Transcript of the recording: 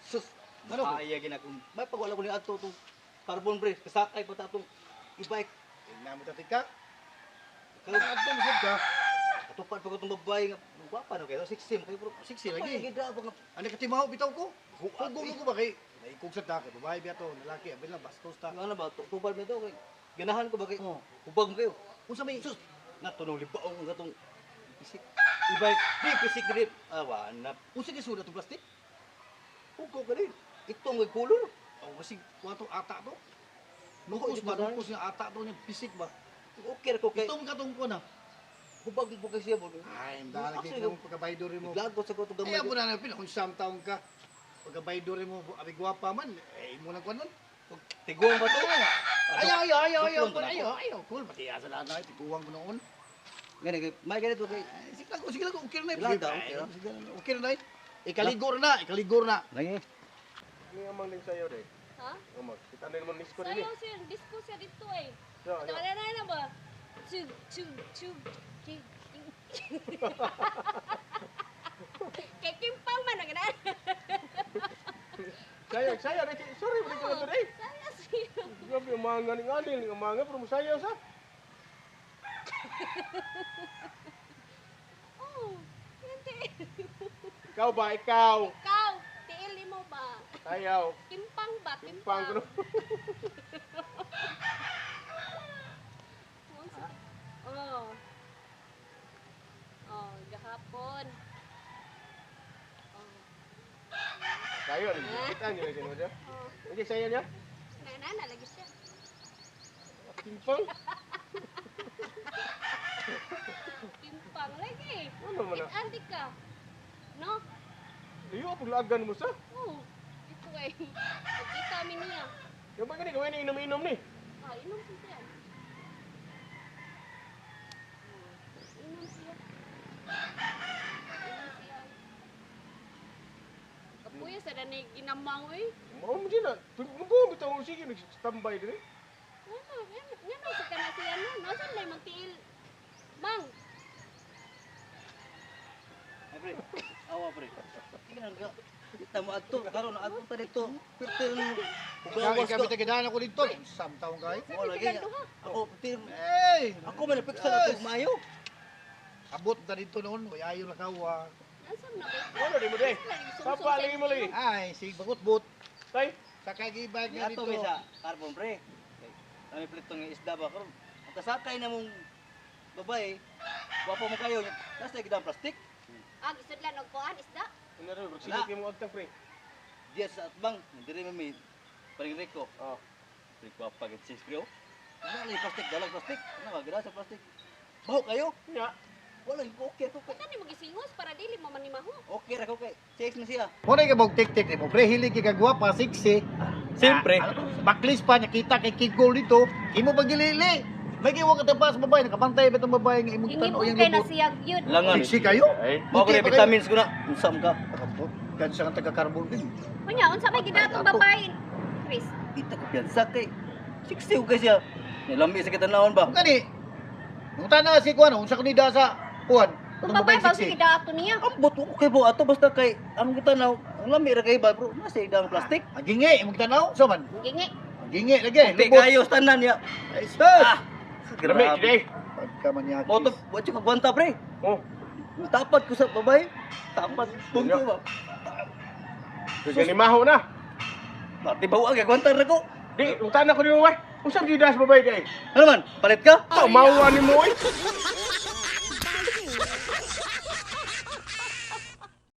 Sus, ano? Ay, ginagong. May pagwala ko ni ato itong carbon brace. Kasakay pa ta itong e-bike. Tingnan mo tatik ka. Kalau Ato mo ka. katupad pa ko itong babae nga. Guwapa na kayo. 60. Kayo bro. 60 lagi. Gida pa nga. Ano ka timaw bitaw ko? Hugong ko ba kay naikog sa ta kay babae biya to, lalaki abin lang bastos ta. Ano ba? Tupad na ito. Ganahan ko ba kayo? Oh. Hubag mo kayo. Unsa may Sus, natunong libaong nga itong pisik. E-bike. Di, pisik grip. Wala. unsa kay suda to plastic? Hugaw ka rin. Itong may color. Oh, kasi kuwato ata to. Nukos Nukos ba ba dahil? nukos niya ata to niya bisik ba? Okay ko kay. Itong katong ko na. Hubag mo po kasi mo. Ay, dahil Actually, kay mo pagkabaydor mo. Naglago sa ko itong Ay, gamay. amo na pila kung siyam taong ka. Pagkabaydor mo, abi gwapa man, eh mo nang kuan. Tiguan ba ito? Ayaw. Cool, pati asa lahat na tiguang ko noon. Gani, may ganito kay. Sige lang, okay na. Ilan daw, okay lang. Okay na. Ikaligor na. Lagi. Ini amang din sayo deh. Ha? Amang. Kita din naman nisko din Sayaw siya, disco siya dito eh. Ya, ya. Tara na ba? Chug, chug, chug, chug. Kay Kimpang man ang ganaan. Saya deh. Sorry balik ka deh. Saya siya. Grabe yung mga nganing-nganing, yung mga pero sayo sa. Oh, hindi. Ikaw ba? Ikaw. Ikaw, tiili mo ba? Sayaw. Kimpang ba? Timpang ko. Oh. Oh, gahapon. Oh. Sayo, kita nyo na siya mo Oh. Hindi sayo niya? Nanana lagi siya. Timpang? Kimpang lagi. Ano man na? Antik ka. No? Liyo, paglagan mo sa. Oh. Ito eh. Kita kami niya. Yung ba gani, gawin na inom-inom ni? Ah, inom siya. Inom siya. Inom siya. Kapuya sa danay ginamang eh. Mao mo siya na. Nung bitaw mo sige, nag-standby din eh. Yan ang sa kana siya no. Nasaan may magtiil? Mang, Ay, pre. Awa, pre. Tingnan ka. Kita mo ato. Karon na ato pa dito. Pitil mo. Kaya Ugawas kami ko. tagadahan ako dito. Sam taong kay. Mo lagi. Ako, pitil. Hey! Ako man napiksa na ito mayo. Abot na dito noon, ayaw na kawa. nasaan na ba? Ano di mo deh? Sapa lagi mo lagi. Ay, sig bagot-bot. Tay, Sa kagibag Nga nga ato dito. may sa carbon, pre. Kami plitong ng isda ba karon. Ang kasakay na mong babae. Wapo mo kayo. Nasa gidang plastik. Ah, gisudlan og kuan isda. ano rin, magsilip yung mga agtang pre. Diya sa atbang. Diri may paring reko. Oh. Pre, wapa gid sis pre. Ano na plastik, dalag plastik. Ano ba gida sa plastik? Baho kayo. Nya, Wala okay to. Kunta ni mo gisingos para dili mo manimaho. Okay ra ko kay. Chase na siya. Muna ka bog tik-tik mo. Pre, hilig ka gwapa, siksi. Siyempre. Backlist pa, nakita kay Kid Gold dito. Imo pagilili. May kiwa ka tapas babae, nakabantay ba itong babae nga imong Hindi tanaw mo yung kay lubot. nasiyag yun. Langan. Siksi kayo? ay. Mo ko Okay, vitamins ko na. Unsam ka. Gansa nga taga-carbon din. Kunya, unsa may gidatong babae? Chris, Kita ko piyansa kay. 60 ko siya. Nilami sa kitanawon ba? Kani, nungutan na si Kuan, unsa ko ni sa Kuan? kung babae ba sige dato niya? Ambot ko kay bo ato basta kay anong kitanaw. Ang lami ra kay ba bro. Nasa idang plastik. Agingi, imong tanaw, so man. Gingi. Agingi lagi, Hindi lubot. kayo tanan ya. Ay, sus! Grami, today. Pagkamanyakis. Moto, wa ka gwanta pre. Oh. Tapat ko sa babae. Tapat punto ba. Sige ni maho na. Pati bawa kay gwanta ra ko. Di, utana ko ni mo, way. Usap di das babay kay. Ano man? Palit ka? Mawa ni mo, eh.